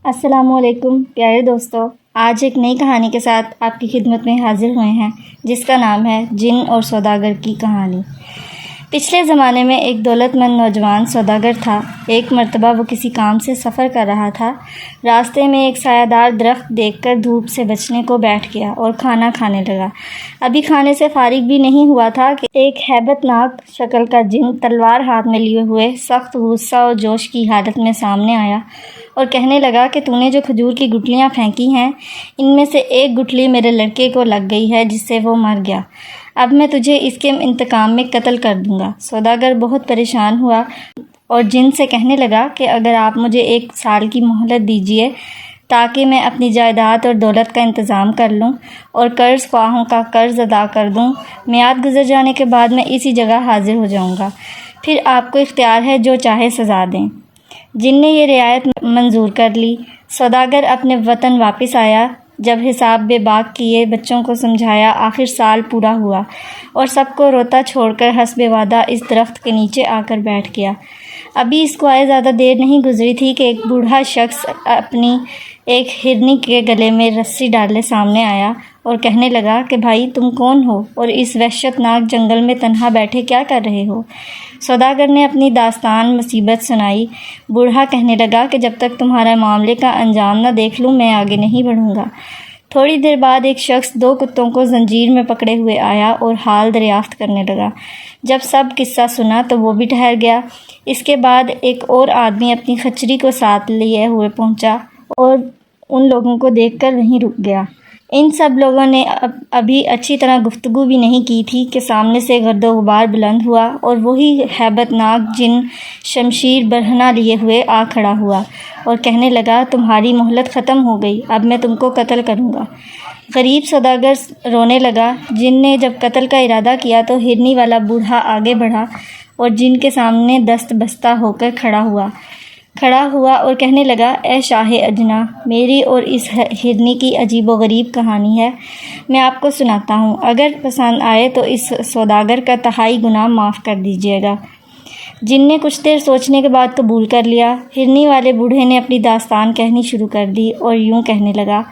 السلام علیکم پیارے دوستو، آج ایک نئی کہانی کے ساتھ آپ کی خدمت میں حاضر ہوئے ہیں جس کا نام ہے جن اور سوداگر کی کہانی۔ پچھلے زمانے میں ایک دولت مند نوجوان سوداگر تھا۔ ایک مرتبہ وہ کسی کام سے سفر کر رہا تھا۔ راستے میں ایک سایہ دار درخت دیکھ کر دھوپ سے بچنے کو بیٹھ گیا اور کھانا کھانے لگا۔ ابھی کھانے سے فارغ بھی نہیں ہوا تھا کہ ایک ہیبت ناک شکل کا جن تلوار ہاتھ میں لیے ہوئے سخت غصہ اور جوش کی حالت میں سامنے آیا اور کہنے لگا کہ تو نے جو کھجور کی گٹلیاں پھینکی ہیں ان میں سے ایک گٹلی میرے لڑکے کو لگ گئی ہے جس سے وہ مر گیا۔ اب میں تجھے اس کے انتقام میں قتل کر دوں گا۔ سوداگر بہت پریشان ہوا اور جن سے کہنے لگا کہ اگر آپ مجھے 1 سال کی مہلت دیجیے تاکہ میں اپنی جائیداد اور دولت کا انتظام کر لوں اور قرض خواہوں کا قرض ادا کر دوں، میعاد گزر جانے کے بعد میں اسی جگہ حاضر ہو جاؤں گا، پھر آپ کو اختیار ہے جو چاہے سزا دیں۔ جن نے یہ رعایت منظور کر لی۔ سوداگر اپنے وطن واپس آیا۔ جب حساب بے باک کیے، بچوں کو سمجھایا، آخر سال پورا ہوا اور سب کو روتا چھوڑ کر حسب وعدہ اس درخت کے نیچے آ کر بیٹھ گیا۔ ابھی اس کو آئے زیادہ دیر نہیں گزری تھی کہ ایک بوڑھا شخص اپنی ایک ہرنی کے گلے میں رسی ڈالے سامنے آیا اور کہنے لگا کہ بھائی تم کون ہو اور اس وحشت ناک جنگل میں تنہا بیٹھے کیا کر رہے ہو؟ سوداگر نے اپنی داستان مصیبت سنائی۔ بوڑھا کہنے لگا کہ جب تک تمہارے معاملے کا انجام نہ دیکھ لوں میں آگے نہیں بڑھوں گا۔ تھوڑی دیر بعد ایک شخص 2 کتوں کو زنجیر میں پکڑے ہوئے آیا اور حال دریافت کرنے لگا۔ جب سب قصہ سنا تو وہ بھی ٹھہر گیا۔ اس کے بعد ایک اور آدمی اپنی خچری کو ساتھ لیے ہوئے پہنچا اور ان لوگوں کو دیکھ کر وہیں رک گیا۔ ان سب لوگوں نے ابھی اچھی طرح گفتگو بھی نہیں کی تھی کہ سامنے سے گرد و غبار بلند ہوا اور وہی ہیبت ناک جن شمشیر برہنہ لیے ہوئے آ کھڑا ہوا اور کہنے لگا تمہاری مہلت ختم ہو گئی، اب میں تم کو قتل کروں گا۔ غریب سوداگر رونے لگا۔ جن نے جب قتل کا ارادہ کیا تو ہرنی والا بوڑھا آگے بڑھا اور جن کے سامنے دست بستہ ہو کر کھڑا ہوا اور کہنے لگا اے شاہ اجنا، میری اور اس ہرنی کی عجیب و غریب کہانی ہے، میں آپ کو سناتا ہوں، اگر پسند آئے تو اس سوداگر کا تہائی گناہ معاف کر دیجیے گا۔ جن نے کچھ دیر سوچنے کے بعد قبول کر لیا۔ ہرنی والے بوڑھے نے اپنی داستان کہنی شروع کر دی اور یوں کہنے لگا،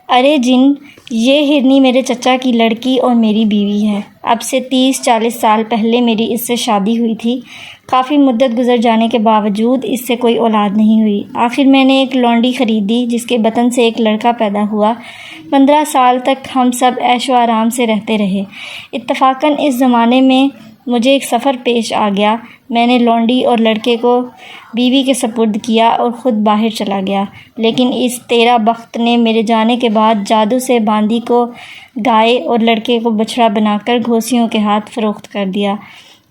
ارے جن، یہ ہرنی میرے چچا کی لڑکی اور میری بیوی ہے۔ اب سے 30-40 سال پہلے میری اس سے شادی ہوئی تھی۔ کافی مدت گزر جانے کے باوجود اس سے کوئی اولاد نہیں ہوئی۔ آخر میں نے ایک لونڈی خریدی جس کے بطن سے ایک لڑکا پیدا ہوا۔ 15 سال تک ہم سب عیش و آرام سے رہتے رہے۔ اتفاقاً اس زمانے میں مجھے ایک سفر پیش آ گیا۔ میں نے لونڈی اور لڑکے کو بیوی کے سپرد کیا اور خود باہر چلا گیا، لیکن اس تیرا بخت نے میرے جانے کے بعد جادو سے باندی کو گائے اور لڑکے کو بچڑا بنا کر گھوسیوں کے ہاتھ فروخت کر دیا۔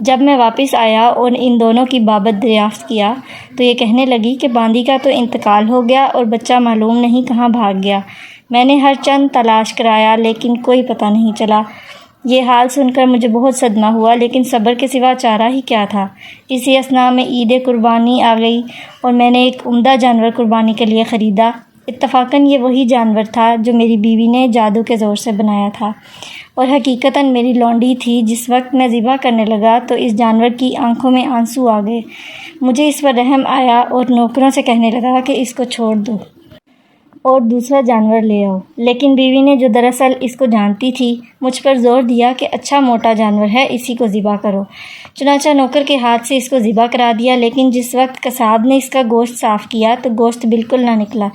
جب میں واپس آیا اور ان دونوں کی بابت دریافت کیا تو یہ کہنے لگی کہ باندی کا تو انتقال ہو گیا اور بچہ معلوم نہیں کہاں بھاگ گیا۔ میں نے ہر چند تلاش کرایا لیکن کوئی پتہ نہیں چلا۔ یہ حال سن کر مجھے بہت صدمہ ہوا، لیکن صبر کے سوا چارہ ہی کیا تھا۔ اسی اثناء میں عید قربانی آ گئی اور میں نے ایک عمدہ جانور قربانی کے لیے خریدا۔ اتفاقاً یہ وہی جانور تھا جو میری بیوی نے جادو کے زور سے بنایا تھا اور حقیقتاً میری لونڈی تھی۔ جس وقت میں ذبح کرنے لگا تو اس جانور کی آنکھوں میں آنسو آ گئے۔ مجھے اس پر رحم آیا اور نوکروں سے کہنے لگا کہ اس کو چھوڑ دو اور دوسرا جانور لے آؤ، لیکن بیوی نے جو دراصل اس کو جانتی تھی مجھ پر زور دیا کہ اچھا موٹا جانور ہے، اسی کو ذبح کرو۔ چنانچہ نوکر کے ہاتھ سے اس کو ذبح کرا دیا، لیکن جس وقت قصاب نے اس کا گوشت صاف کیا تو گوشت بالکل نہ نکلا،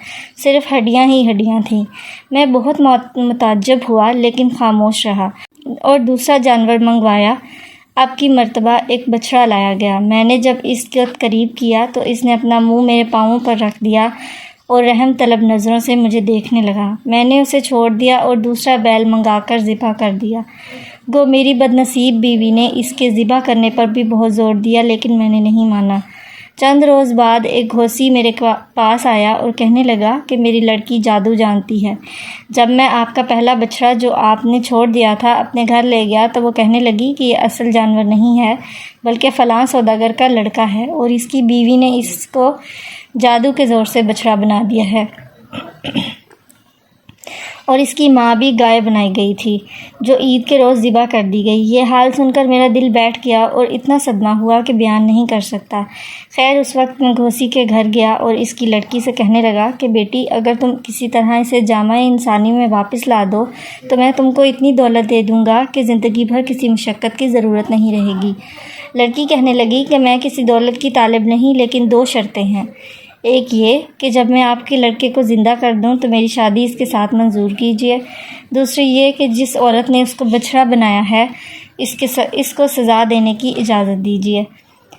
صرف ہڈیاں ہی ہڈیاں تھیں۔ میں بہت متعجب ہوا لیکن خاموش رہا اور دوسرا جانور منگوایا۔ اب کی مرتبہ ایک بچڑا لایا گیا۔ میں نے جب اس کے قریب کیا تو اس نے اپنا منہ میرے پاؤں پر رکھ دیا اور رحم طلب نظروں سے مجھے دیکھنے لگا۔ میں نے اسے چھوڑ دیا اور دوسرا بیل منگا کر ذبح کر دیا۔ گو میری بدنصیب بیوی نے اس کے ذبح کرنے پر بھی بہت زور دیا لیکن میں نے نہیں مانا۔ چند روز بعد ایک گھوسی میرے پاس آیا اور کہنے لگا کہ میری لڑکی جادو جانتی ہے۔ جب میں آپ کا پہلا بچڑا جو آپ نے چھوڑ دیا تھا اپنے گھر لے گیا تو وہ کہنے لگی کہ یہ اصل جانور نہیں ہے بلکہ فلاں سوداگر کا لڑکا ہے اور اس کی بیوی نے اس کو جادو کے زور سے بچڑا بنا دیا ہے۔ اور اس کی ماں بھی گائے بنائی گئی تھی جو عید کے روز ذبح کر دی گئی۔ یہ حال سن کر میرا دل بیٹھ گیا اور اتنا صدمہ ہوا کہ بیان نہیں کر سکتا۔ خیر اس وقت میں گھوسی کے گھر گیا اور اس کی لڑکی سے کہنے لگا کہ بیٹی اگر تم کسی طرح اسے جامع انسانی میں واپس لا دو تو میں تم کو اتنی دولت دے دوں گا کہ زندگی بھر کسی مشقت کی ضرورت نہیں رہے گی۔ لڑکی کہنے لگی کہ میں کسی دولت کی طالب نہیں، لیکن 2 شرطیں ہیں۔ ایک یہ کہ جب میں آپ کے لڑکے کو زندہ کر دوں تو میری شادی اس کے ساتھ منظور کیجیے۔ دوسری یہ کہ جس عورت نے اس کو بچھڑا بنایا ہے اس کو سزا دینے کی اجازت دیجیے۔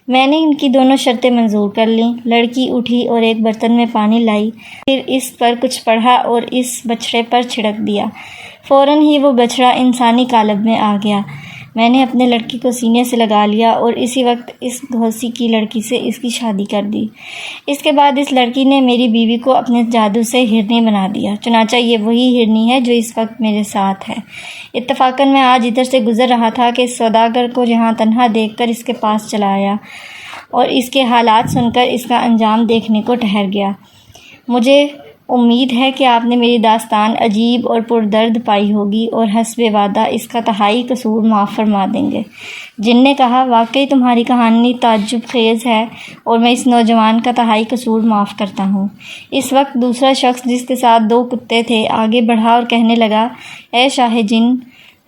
میں نے ان کی دونوں شرطیں منظور کر لیں۔ لڑکی اٹھی اور ایک برتن میں پانی لائی، پھر اس پر کچھ پڑھا اور اس بچھڑے پر چھڑک دیا۔ فوراً ہی وہ بچھڑا انسانی قالب میں آ گیا۔ میں نے اپنے لڑکی کو سینے سے لگا لیا اور اسی وقت اس گھوسی کی لڑکی سے اس کی شادی کر دی۔ اس کے بعد اس لڑکی نے میری بیوی کو اپنے جادو سے ہرنی بنا دیا، چنانچہ یہ وہی ہرنی ہے جو اس وقت میرے ساتھ ہے۔ اتفاقاً میں آج ادھر سے گزر رہا تھا کہ اس سوداگر کو یہاں تنہا دیکھ کر اس کے پاس چلا آیا اور اس کے حالات سن کر اس کا انجام دیکھنے کو ٹھہر گیا۔ مجھے امید ہے کہ آپ نے میری داستان عجیب اور پردرد پائی ہوگی اور حسب وعدہ اس کا تہائی قصور معاف فرما دیں گے۔ جن نے کہا واقعی تمہاری کہانی تعجب خیز ہے اور میں اس نوجوان کا تہائی قصور معاف کرتا ہوں۔ اس وقت دوسرا شخص جس کے ساتھ 2 کتے تھے آگے بڑھا اور کہنے لگا، اے شاہ جن،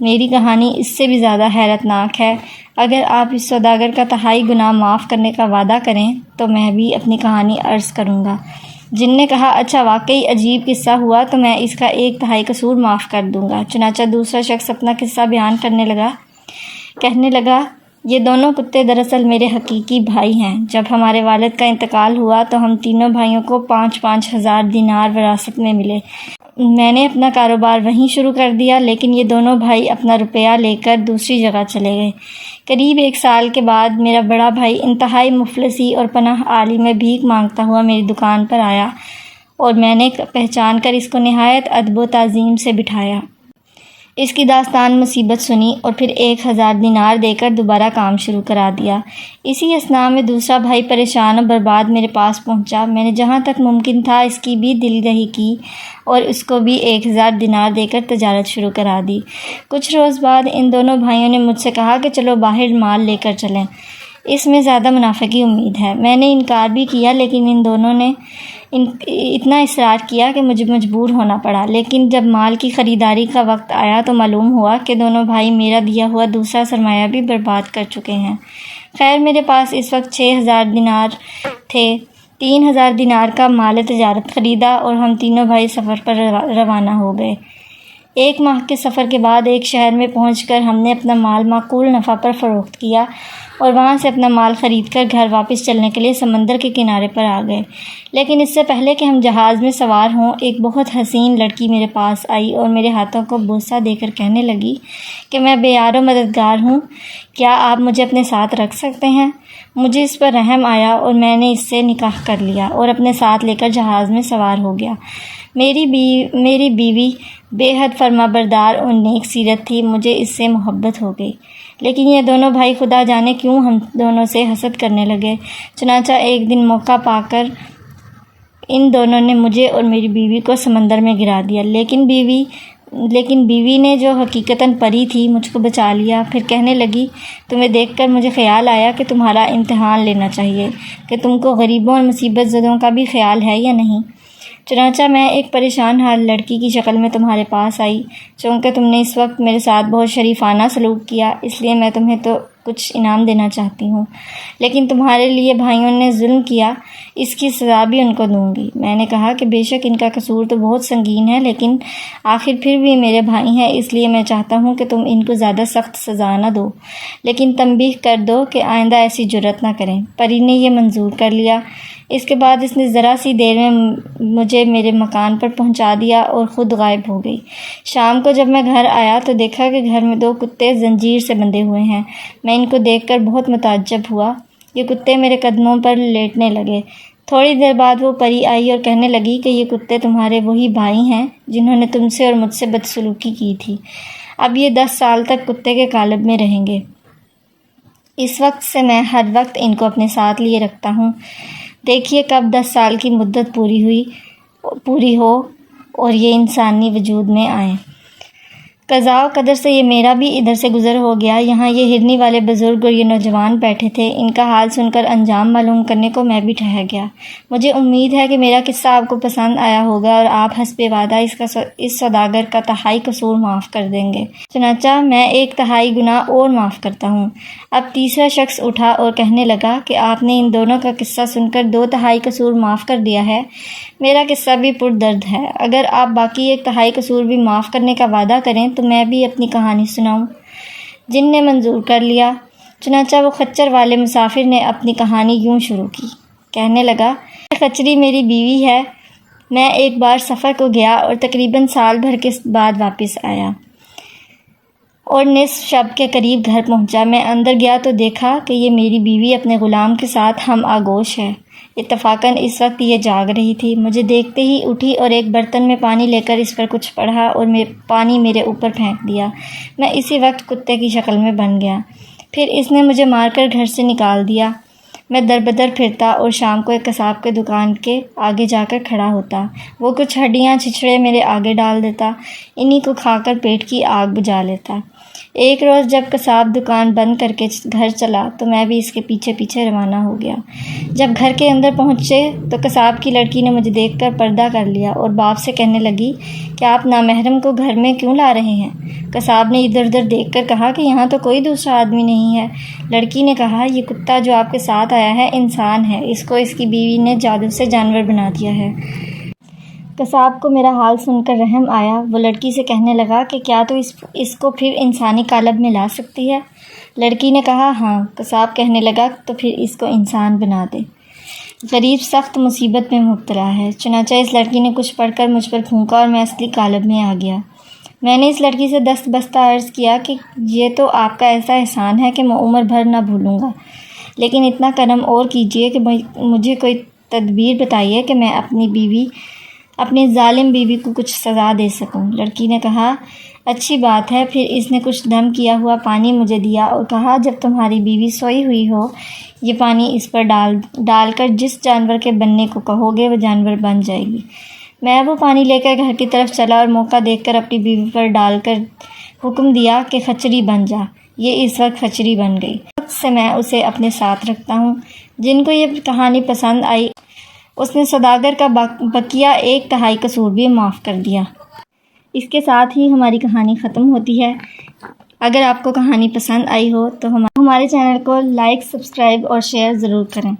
میری کہانی اس سے بھی زیادہ حیرت ناک ہے۔ اگر آپ اس سوداگر کا تہائی گناہ معاف کرنے کا وعدہ کریں تو میں بھی اپنی کہانی عرض کروں گا۔ جن نے کہا اچھا واقعی عجیب قصہ ہوا تو میں اس کا 1/3 قصور معاف کر دوں گا۔ چنانچہ دوسرا شخص اپنا قصہ بیان کرنے لگا، کہنے لگا، یہ دونوں کتے دراصل میرے حقیقی بھائی ہیں۔ جب ہمارے والد کا انتقال ہوا تو ہم تینوں بھائیوں کو 5,000 ہزار دینار وراثت میں ملے۔ میں نے اپنا کاروبار وہیں شروع کر دیا، لیکن یہ دونوں بھائی اپنا روپیہ لے کر دوسری جگہ چلے گئے۔ قریب 1 سال کے بعد میرا بڑا بھائی انتہائی مفلسی اور پناہ عالی میں بھیک مانگتا ہوا میری دکان پر آیا اور میں نے پہچان کر اس کو نہایت ادب و تعظیم سے بٹھایا۔ اس کی داستان مصیبت سنی اور پھر 1,000 دینار دے کر دوبارہ کام شروع کرا دیا۔ اسی اثناء میں دوسرا بھائی پریشان و برباد میرے پاس پہنچا۔ میں نے جہاں تک ممکن تھا اس کی بھی دلگہی کی اور اس کو بھی 1,000 دینار دے کر تجارت شروع کرا دی۔ کچھ روز بعد ان دونوں بھائیوں نے مجھ سے کہا کہ چلو باہر مال لے کر چلیں، اس میں زیادہ منافع کی امید ہے۔ میں نے انکار بھی کیا، لیکن ان دونوں نے اتنا اصرار کیا کہ مجھے مجبور ہونا پڑا۔ لیکن جب مال کی خریداری کا وقت آیا تو معلوم ہوا کہ دونوں بھائی میرا دیا ہوا دوسرا سرمایہ بھی برباد کر چکے ہیں۔ خیر میرے پاس اس وقت 6,000 دینار تھے۔ 3,000 دینار کا مال تجارت خریدا اور ہم تینوں بھائی سفر پر روانہ ہو گئے۔ 1 ماہ کے سفر کے بعد ایک شہر میں پہنچ کر ہم نے اپنا مال معقول نفع پر فروخت کیا اور وہاں سے اپنا مال خرید کر گھر واپس چلنے کے لیے سمندر کے کنارے پر آ گئے۔ لیکن اس سے پہلے کہ ہم جہاز میں سوار ہوں، ایک بہت حسین لڑکی میرے پاس آئی اور میرے ہاتھوں کو بوسہ دے کر کہنے لگی کہ میں بے یار و مددگار ہوں، کیا آپ مجھے اپنے ساتھ رکھ سکتے ہیں؟ مجھے اس پر رحم آیا اور میں نے اس سے نکاح کر لیا اور اپنے ساتھ لے کر جہاز میں سوار ہو گیا۔ میری بیوی بے حد فرما بردار اور نیک سیرت تھی، مجھے اس سے محبت ہو گئی۔ لیکن یہ دونوں بھائی خدا جانے کیوں ہم دونوں سے حسد کرنے لگے۔ چنانچہ ایک دن موقع پا کر ان دونوں نے مجھے اور میری بیوی کو سمندر میں گرا دیا، لیکن بیوی نے جو حقیقتاً پری تھی مجھ کو بچا لیا۔ پھر کہنے لگی، تمہیں دیکھ کر مجھے خیال آیا کہ تمہارا امتحان لینا چاہیے کہ تم کو غریبوں اور مصیبت زدوں کا بھی خیال ہے یا نہیں۔ چنانچہ میں ایک پریشان حال لڑکی کی شکل میں تمہارے پاس آئی۔ چونکہ تم نے اس وقت میرے ساتھ بہت شریفانہ سلوک کیا، اس لیے میں تمہیں تو کچھ انعام دینا چاہتی ہوں، لیکن تمہارے لیے بھائیوں نے ظلم کیا، اس کی سزا بھی ان کو دوں گی۔ میں نے کہا کہ بے شک ان کا قصور تو بہت سنگین ہے، لیکن آخر پھر بھی میرے بھائی ہیں، اس لیے میں چاہتا ہوں کہ تم ان کو زیادہ سخت سزا نہ دو، لیکن تنبیہ کر دو کہ آئندہ ایسی جرات نہ کریں۔ پری نے یہ منظور کر لیا۔ اس کے بعد اس نے ذرا سی دیر میں مجھے میرے مکان پر پہنچا دیا اور خود غائب ہو گئی۔ شام کو جب میں گھر آیا تو دیکھا کہ گھر میں 2 کتے زنجیر سے بندھے ہوئے ہیں۔ میں ان کو دیکھ کر بہت متعجب ہوا۔ یہ کتے میرے قدموں پر لیٹنے لگے۔ تھوڑی دیر بعد وہ پری آئی اور کہنے لگی کہ یہ کتے تمہارے وہی بھائی ہیں جنہوں نے تم سے اور مجھ سے بدسلوکی کی تھی۔ اب یہ 10 سال تک کتے کے قالب میں رہیں گے۔ اس وقت سے میں ہر وقت ان کو اپنے ساتھ لیے رکھتا ہوں۔ دیکھیے کب 10 سال کی مدت پوری ہو اور یہ انسانی وجود میں آئیں۔ قضاء و قدر سے یہ میرا بھی ادھر سے گزر ہو گیا۔ یہاں یہ ہرنی والے بزرگ اور یہ نوجوان بیٹھے تھے۔ ان کا حال سن کر انجام معلوم کرنے کو میں بھی ٹھہر گیا۔ مجھے امید ہے کہ میرا قصہ آپ کو پسند آیا ہوگا اور آپ حسب وعدہ اس سوداگر کا تہائی قصور معاف کر دیں گے۔ چنانچہ میں ایک تہائی گناہ اور معاف کرتا ہوں۔ اب تیسرا شخص اٹھا اور کہنے لگا کہ آپ نے ان دونوں کا قصہ سن کر 2 تہائی قصور معاف کر دیا ہے۔ میرا قصہ بھی پردرد ہے۔ اگر آپ باقی 1 تہائی قصور بھی معاف کرنے کا وعدہ کریں تو میں بھی اپنی کہانی سناؤں۔ جن نے منظور کر لیا۔ چنانچہ وہ خچر والے مسافر نے اپنی کہانی یوں شروع کی۔ کہنے لگا، خچری میری بیوی ہے۔ میں ایک بار سفر کو گیا اور تقریباً سال بھر کے بعد واپس آیا اور نصف شب کے قریب گھر پہنچا۔ میں اندر گیا تو دیکھا کہ یہ میری بیوی اپنے غلام کے ساتھ ہم آگوش ہے۔ اتفاقاً اس وقت یہ جاگ رہی تھی۔ مجھے دیکھتے ہی اٹھی اور ایک برتن میں پانی لے کر اس پر کچھ پڑھا اور پانی میرے اوپر پھینک دیا۔ میں اسی وقت کتے کی شکل میں بن گیا۔ پھر اس نے مجھے مار کر گھر سے نکال دیا۔ میں در بدر پھرتا اور شام کو ایک قصاب کے دکان کے آگے جا کر کھڑا ہوتا۔ وہ کچھ ہڈیاں چھچھڑے میرے آگے ڈال دیتا۔ انہی کو کھا کر پیٹ کی آگ بجھا لیتا۔ ایک روز جب قصاب دکان بند کر کے گھر چلا تو میں بھی اس کے پیچھے پیچھے روانہ ہو گیا۔ جب گھر کے اندر پہنچے تو قصاب کی لڑکی نے مجھے دیکھ کر پردہ کر لیا اور باپ سے کہنے لگی کہ آپ نامحرم کو گھر میں کیوں لا رہے ہیں؟ قصاب نے ادھر ادھر دیکھ کر کہا کہ یہاں تو کوئی دوسرا آدمی نہیں ہے۔ لڑکی نے کہا، یہ کتا جو آپ کے ساتھ آیا ہے انسان ہے، اس کو اس کی بیوی نے جادو سے جانور بنا دیا ہے۔ قصاب کو میرا حال سن کر رحم آیا۔ وہ لڑکی سے کہنے لگا کہ کیا تو اس کو پھر انسانی قالب میں لا سکتی ہے؟ لڑکی نے کہا، ہاں۔ قصاب کہنے لگا، تو پھر اس کو انسان بنا دے۔ غریب سخت مصیبت میں مبتلا ہے۔ چنانچہ اس لڑکی نے کچھ پڑھ کر مجھ پر پھونکا اور میں اصلی قالب میں آ گیا۔ میں نے اس لڑکی سے دست بستہ عرض کیا کہ یہ تو آپ کا ایسا احسان ہے کہ میں عمر بھر نہ بھولوں گا، لیکن اتنا کرم اور کیجیے کہ مجھے کوئی تدبیر بتائیے کہ میں اپنی ظالم بیوی کو کچھ سزا دے سکوں۔ لڑکی نے کہا، اچھی بات ہے۔ پھر اس نے کچھ دم کیا ہوا پانی مجھے دیا اور کہا، جب تمہاری بیوی سوئی ہوئی ہو یہ پانی اس پر ڈال کر جس جانور کے بننے کو کہو گے وہ جانور بن جائے گی۔ میں وہ پانی لے کر گھر کی طرف چلا اور موقع دیکھ کر اپنی بیوی پر ڈال کر حکم دیا کہ خچری بن جا۔ یہ اس وقت خچری بن گئی۔ اس وقت سے میں اسے اپنے ساتھ رکھتا ہوں۔ جن کو یہ کہانی پسند آئی اس نے سوداگر کا بقیہ 1 تہائی قصور بھی معاف کر دیا۔ اس کے ساتھ ہی ہماری کہانی ختم ہوتی ہے۔ اگر آپ کو کہانی پسند آئی ہو تو ہمارے چینل کو لائک، سبسکرائب اور شیئر ضرور کریں۔